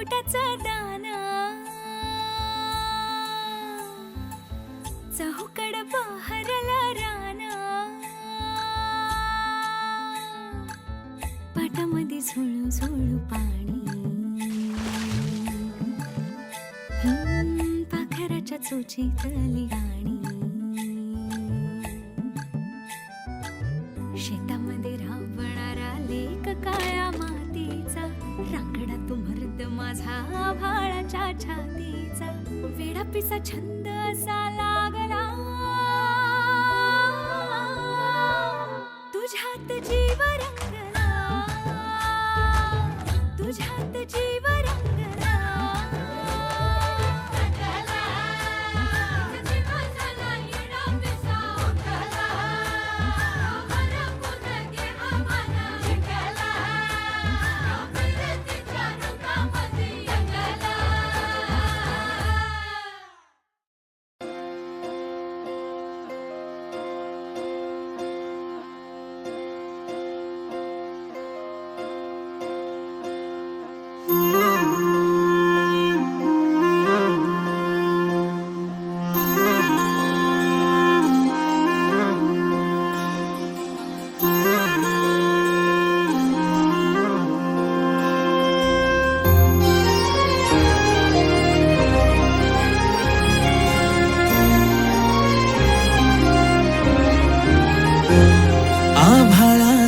पोटाचं दान चहूकड बहरला रान पाटामध्ये झुळू झुळू पाणी पाखराच्या चोचीतली गाणी शेतामध्ये राबणारा लेक काळ्या मातीचा रांगडा तो मर्द माझा आभाळाच्या छातीचा वेडापिसा छंद असा लागला तुझ्यात जीव रंगला तुझ्यात जीव रंगला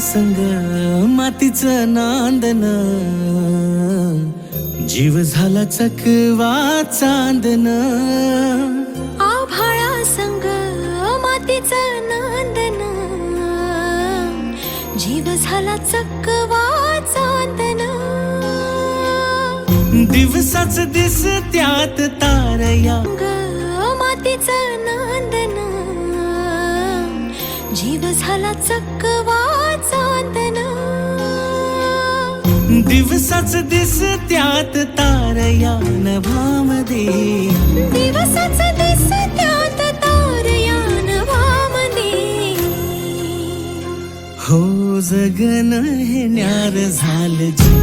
संग मातीचं नांदन जीव झाला चकवा चांदन आभाळा संग मातीचं नांदन जीव झाला चकवा चांदन दिवसाच दिस त्यात तारया मातीचं नांदन जीव झाला चकवा चांदन दिवसाच दिस त्यात तारया नभामध्ये दिवसाच दिस त्यात तारया नभामध्ये हो जगन हे न्यार झालं जी